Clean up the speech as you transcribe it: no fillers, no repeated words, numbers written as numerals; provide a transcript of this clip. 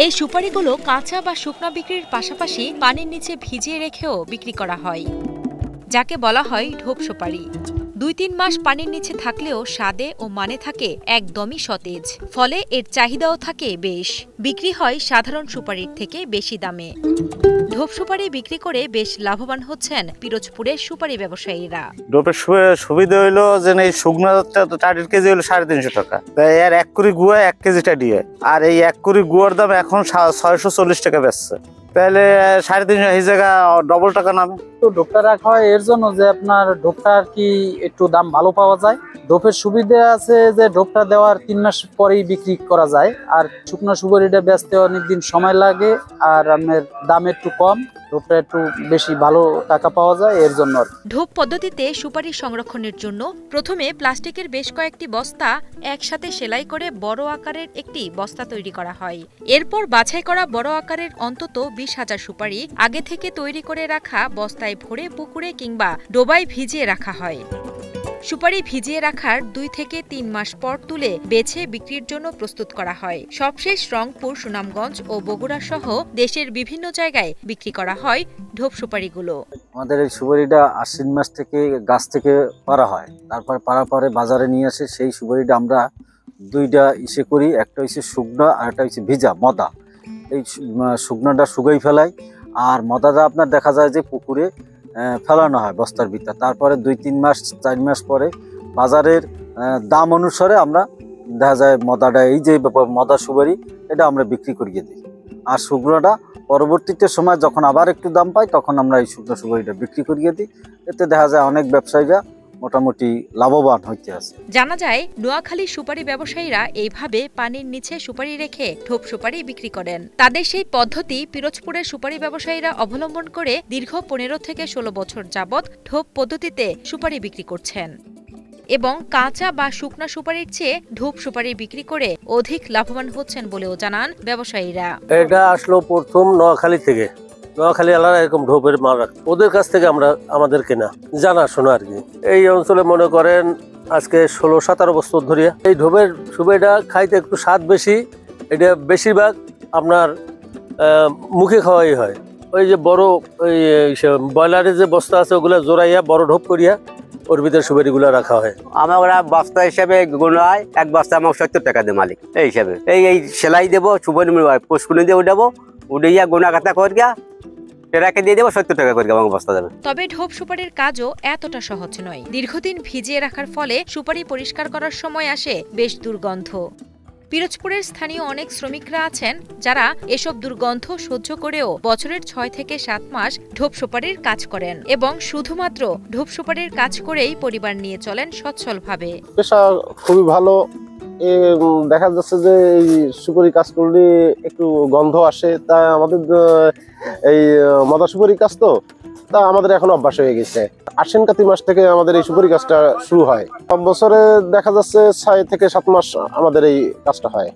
এই সুপারিগুলো কাঁচা বা শুকনো বিক্রির পাশাপাশি পানির নিচে ভিজিয়ে রেখেও বিক্রি করা হয়, যাকে বলা হয় ঢোপ সুপারি। ২-৩ মাস পানির নিচে থাকলেও স্বাদে ও মানে থাকে একদমই সতেজ, ফলে এর চাহিদাও থাকে বেশ। বিক্রি হয় সাধারণ সুপারির থেকে বেশি দামে। ঢোপ সুপারি বিক্রি করে বেশ লাভবান হচ্ছেন পিরোজপুরের সুপারি ব্যবসায়ীরা। ঢোপের সুবিধা হইলো যে এই শুকনো টাটির কেজি হলো 350 টাকা, তাই এর 1 কুড়ি গুয়া 1 কেজি টাটি হয়। আর এই 1 কুড়ি গুয়ার দাম এখন 640 টাকা বেচছে, তাহলে 350 এই জায়গা ডবল টাকা নামে। তো ঢোপটা রাখা হয় এর জন্য যে আপনার ঢোপটা আর কি একটু দাম ভালো পাওয়া যায়। ঢোপের সুবিধা আছে যে ঢোপটা দেওয়ার 3 মাস পরেই বিক্রি করা যায়, আর শুকনো সুপারিটা বেচতে অনেকদিন সময় লাগে, আর আপনার দাম একটু কম, ঢোপটা একটু বেশি ভালো টাকা পাওয়া যায় এর জন্য। ঢোপ পদ্ধতিতে সুপারি সংরক্ষণের জন্য প্রথমে প্লাস্টিকের বেশ কয়েকটি বস্তা একসাথে সেলাই করে বড় আকারের একটি বস্তা তৈরি করা হয়। এরপর বাছাই করা বড় আকারের অন্তত 20,000 সুপারি আগে থেকে তৈরি করে রাখা বস্তায় ভরে পুকুরে কিংবা ডোবায় ভিজিয়ে রাখা হয়। সুপারি ভিজিয়ে রাখার 2 থেকে 3 মাস পর তুলে বেছে বিক্রির জন্য প্রস্তুত করা হয়। সবশেষ রংপুর, সুনামগঞ্জ ও বগুড়া সহ দেশের বিভিন্ন জায়গায় বিক্রি করা হয় ঢোপ সুপারিগুলো। আমাদের এই সুপারিটা আশ্বিন মাস থেকে গাছ থেকে পাড়া হয়, তারপর পাড়ার পরে বাজারে নিয়ে আসে। সেই সুপারিটা আমরা দুইটা ইসে করি, একটা হচ্ছে শুকনো আর একটা হচ্ছে ভিজা মদা। এই শুকনোটা শুকাই ফেলাই, আর মদাটা আপনার দেখা যায় যে পুকুরে ফেলানো হয় বস্তার ভিতর। তারপরে 2-3 মাস 4 মাস পরে বাজারের দাম অনুসারে আমরা দেখা যায় মদাটা, এই যে মদা সুপারি, এটা আমরা বিক্রি করিয়ে দিই। আর শুকনোটা পরবর্তীতে সময় যখন আবার একটু দাম পাই তখন আমরা এই শুকনো সুপারিটা বিক্রি করিয়ে দিই। এতে দেখা যায় অনেক ব্যবসায়ীরা মোটামুটি লাভবান হইতে আছে। জানা যায় নোয়াখালী সুপারি ব্যবসায়ীরা এইভাবে পানির নিচে সুপারি রেখে ঢোপ সুপারি বিক্রি করেন। তাদের সেই পদ্ধতি পিরোজপুরের সুপারি ব্যবসায়ীরা অবলম্বন করে দীর্ঘ 15 থেকে 16 বছর যাবৎ ঢোপ পদ্ধতিতে সুপারি বিক্রি করছেন এবং কাঁচা বা শুকনা সুপারির চেয়ে ঢোপ সুপারি বিক্রি করে অধিক লাভবান হচ্ছেন বলেও জানান ব্যবসায়ীরা। এটা আসলো প্রথম নোয়াখালী থেকে। নোয়াখালী আলাদা এরকম ঢোপের মাল রাখ, ওদের কাছ থেকে আমরা আমাদের কেনা জানা শোনা আর কি। এই অঞ্চলে মনে করেন আজকে 16-17 বছর ধরে এই ঢোপের সুপারিটা খাইতে একটু স্বাদ বেশি। এটা বেশিরভাগ আপনার মুখে খাওয়াই হয়। ওই যে বড় ওই ব্রয়লারের যে বস্তা আছে ওগুলা জোড়াইয়া বড় ঢোপ করিয়া ওর ভিতরে সুপারিগুলো রাখা হয়। আমরা বস্তা হিসাবে গোনা হয়, এক বস্তা আমার 70 টাকা দেয় মালিক। এই হিসাবে এই সেলাই দেবো, সুপারি পোস্টকুনি দিয়ে উঠাবো, উঠিয়া গোনা কাটা করিয়া টেরাকে দিয়ে দেবো, 70 টাকা করে আমার বস্তা দেবে। তবে ঢোপ সুপারির কাজও এতটা সহজ নয়। দীর্ঘদিন ভিজিয়ে রাখার ফলে সুপারি পরিষ্কার করার সময় আসে বেশ দুর্গন্ধ। পিরোজপুরের স্থানীয় অনেক শ্রমিকরা আছেন যারা এসব দুর্গন্ধ সহ্য করেও বছরের 6 থেকে 7 মাস ঢোপ সুপারির কাজ করেন এবং শুধুমাত্র ঢোপ সুপারির কাজ করেই পরিবার নিয়ে চলেন সচ্ছলভাবে। পেশা খুবই ভালো। দেখা যাচ্ছে যে এই সুপারি কাজ করলে একটু গন্ধ আসে, তাই আমাদের এই মদা সুপারি কাজ তো তা আমাদের এখন অভ্যাস হয়ে গেছে। আশ্বিন কাতি মাস থেকে আমাদের এই সুপারি কাজটা শুরু হয়। বছরে দেখা যাচ্ছে 6 থেকে 7 মাস আমাদের এই কাজটা হয়।